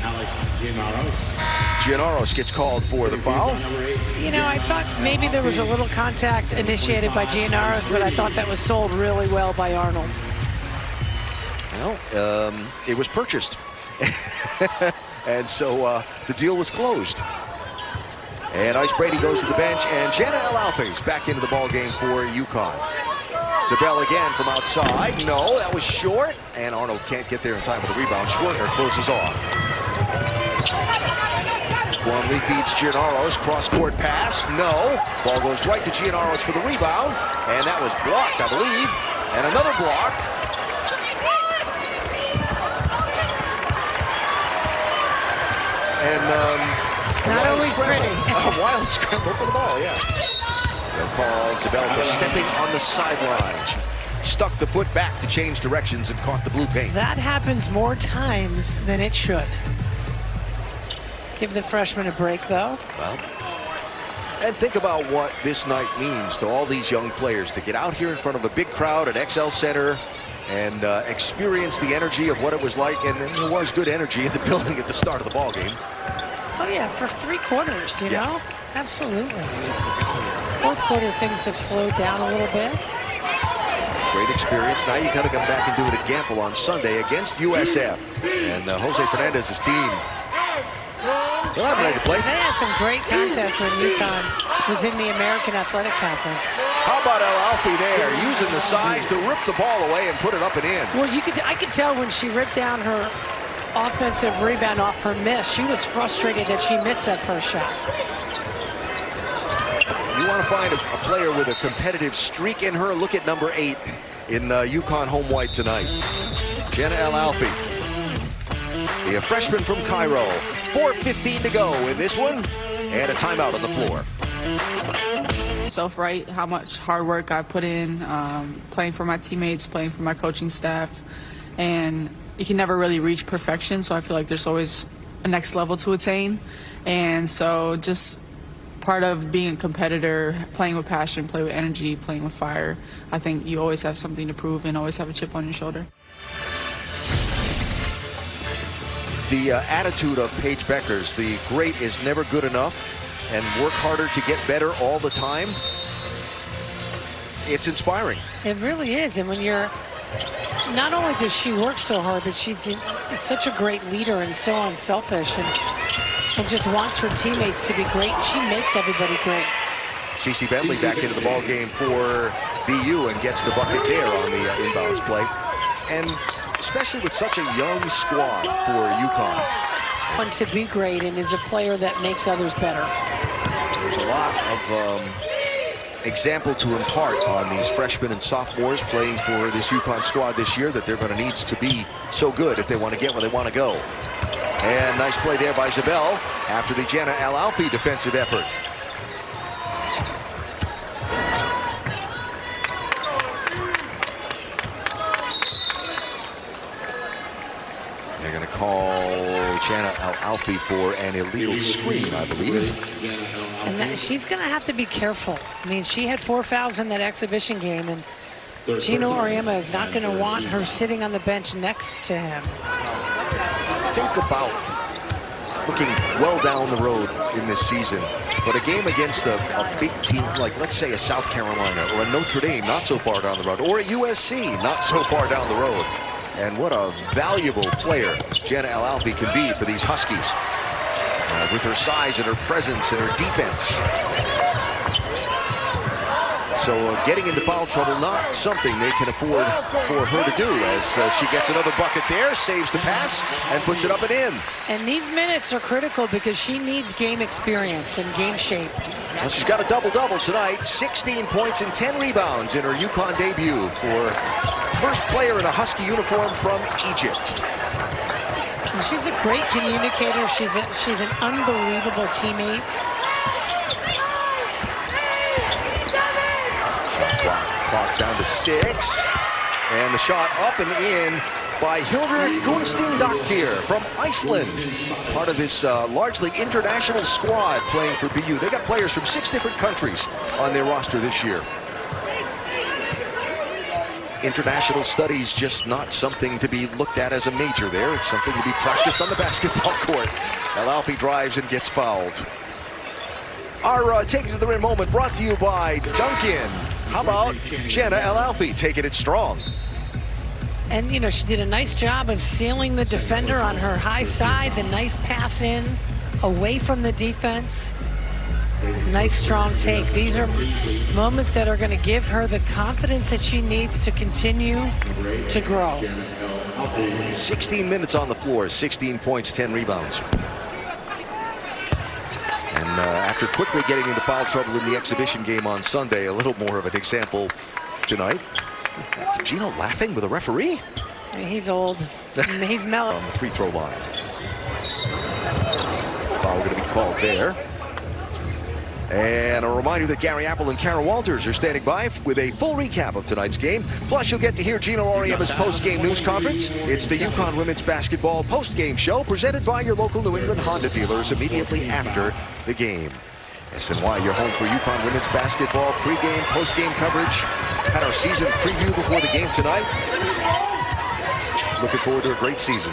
Giannaros gets called for the foul. You know, I thought maybe there was a little contact initiated by Giannaros, but I thought that was sold really well by Arnold. Well, it was purchased. And so the deal was closed. And Ice Brady goes to the bench, and Jenna Alalfe's back into the ball game for UConn. Zabel again from outside. No, that was short. And Arnold can't get there in time with the rebound. Schwertner closes off. Gormley feeds Giannaros. Cross-court pass. No. Ball goes right to Giannaros for the rebound. And that was blocked, I believe. And another block. And not always pretty. A wild scramble for the ball, yeah. They'll call Zabel for stepping on the sideline. She stuck the foot back to change directions and caught the blue paint. That happens more times than it should. Give the freshman a break, though. Well, and think about what this night means to all these young players to get out here in front of a big crowd at XL Center and experience the energy of what it was like. And there was good energy in the building at the start of the ball game. Oh, yeah, for 3 quarters, you know? Absolutely. Fourth quarter, things have slowed down a little bit. Great experience. Now you got to come back and do it at Gamble on Sunday against USF. And Jose Fernandez's team, they'll have ready to play. They had some great contests when UConn was in the American Athletic Conference. How about Alalfe there, using the size to rip the ball away and put it up and in. Well, I could tell when she ripped down her offensive rebound off her miss. She was frustrated that she missed that first shot. You want to find a player with a competitive streak in her? Look at number 8 in UConn home white tonight. Jenna Alalfe, the freshman from Cairo. 4:15 to go in this one, and a timeout on the floor. Right, how much hard work I put in, playing for my teammates, playing for my coaching staff, and you can never really reach perfection, so I feel like there's always a next level to attain. And so just part of being a competitor, playing with passion, play with energy, playing with fire, I think you always have something to prove and always have a chip on your shoulder. The attitude of Paige Bueckers, the great is never good enough. and work harder to get better all the time, it's inspiring. It really is. And when you're, not only does she work so hard, but she's such a great leader and so unselfish and just wants her teammates to be great. She makes everybody great. Cece Bentley back into the ball game for BU and gets the bucket there on the inbounds play. And especially with such a young squad for UConn. Want to be great and is a player that makes others better. There's a lot of example to impart on these freshmen and sophomores playing for this UConn squad this year, that they're going to need to be so good if they want to get where they want to go. And nice play there by Zabel after the Jana Al-Alfi defensive effort. They're going to call Jana Al-Alfi for an illegal screen, I believe. And she's going to have to be careful. I mean, she had 4 fouls in that exhibition game, and Gino Auriemma is not going to want her sitting on the bench next to him. Think about looking well down the road in this season, but a game against a big team like, let's say, a South Carolina or a Notre Dame, not so far down the road, or a USC, not so far down the road. And what a valuable player Jana Al-Alfi can be for these Huskies, with her size and her presence and her defense. So getting into foul trouble, not something they can afford for her to do, as she gets another bucket there, saves the pass, and puts it up and in. And these minutes are critical because she needs game experience and game shape. Well, she's got a double-double tonight, 16 points and 10 rebounds in her UConn debut for first player in a Husky uniform from Egypt. And she's a great communicator. She's an unbelievable teammate. Clock down to 6, and the shot up and in by Hildur Gunnsteinsdóttir from Iceland, part of this largely international squad playing for BU. They got players from 6 different countries on their roster this year. International studies just not something to be looked at as a major there. It's something to be practiced on the basketball court. Al-Alfi drives and gets fouled. Our Take It to the Rim moment brought to you by Duncan. How about Jana Al-Alfi taking it strong? And, you know, she did a nice job of sealing the defender on her high side. The nice pass in, away from the defense. Nice, strong take. These are moments that are going to give her the confidence that she needs to continue to grow. 16 minutes on the floor, 16 points, 10 rebounds. And after quickly getting into foul trouble in the exhibition game on Sunday, a little more of an example tonight. Gino laughing with a referee? I mean, he's old. He's mellow. On the free throw line. Foul going to be called there. And a reminder that Gary Apple and Kara Walters are standing by with a full recap of tonight's game. Plus, you'll get to hear Gino Auriemma's post-game news conference. It's the UConn Women's Basketball post-game show presented by your local New England Honda dealers immediately after the game. SNY, your home for UConn Women's Basketball pre-game, post-game coverage. Had our season preview before the game tonight. Looking forward to a great season.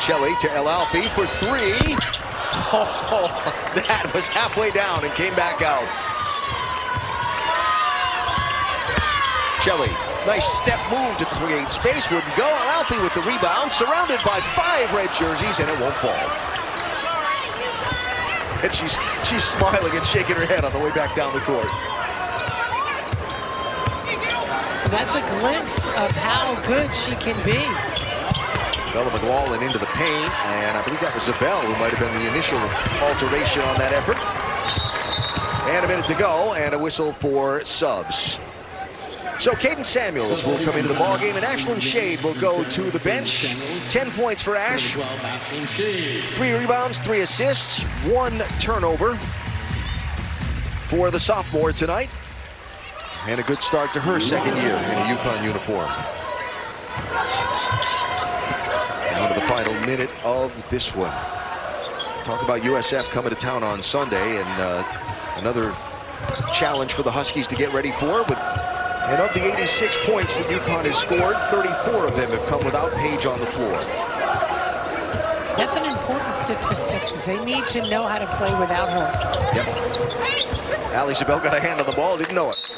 Shelley to Al-Alfi for 3. Oh, that was halfway down and came back out. Shelley, nice step move to create space, wouldn't go. Al-Alfi with the rebound, surrounded by 5 red jerseys, and it won't fall. And she's smiling and shaking her head on the way back down the court. That's a glimpse of how good she can be. Bella McLaughlin into the paint, and I believe that was Zabel who might have been the initial alteration on that effort. And a minute to go, and a whistle for subs. So Caden Samuels will come into the ballgame, and Ashlyn Shade will go to the bench. 10 points for Ash. 3 rebounds, 3 assists, 1 turnover for the sophomore tonight. And a good start to her second year in a UConn uniform. Down to the final minute of this one. Talk about USF coming to town on Sunday, and another challenge for the Huskies to get ready for. And of the 86 points that UConn has scored, 34 of them have come without Paige on the floor. That's an important statistic because they need to know how to play without her. Yep. Ali Zabel got a hand on the ball, didn't know it.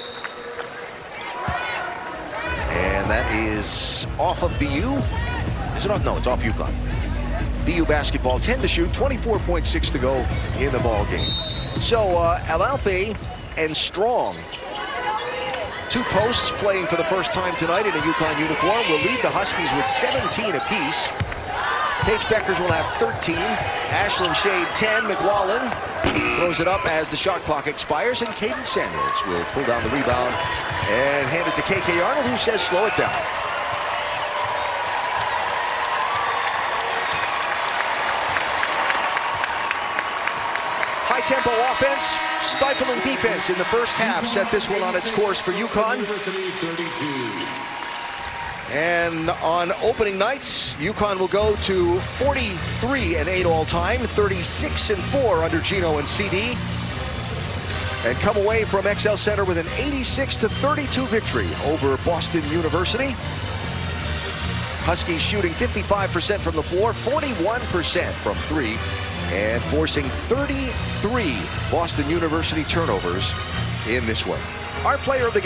And that is off of BU. Is it off? No, it's off UConn. BU basketball, 10 to shoot, 24.6 to go in the ball game. So Alalfe and Strong, two posts playing for the first time tonight in a UConn uniform, will lead the Huskies with 17 apiece. Paige Beckers will have 13. Ashlyn Shade 10. McLaughlin throws it up as the shot clock expires, and Caden Samuels will pull down the rebound and hand it to KK Arnold, who says slow it down. High-tempo offense, stifling defense in the first half set this one on its course for UConn. And on opening nights, UConn will go to 43-8 all-time, 36-4 under Gino and CD, and come away from XL Center with an 86-32 victory over Boston University. Huskies shooting 55% from the floor, 41% from three, and forcing 33 Boston University turnovers in this one. Our player of the game.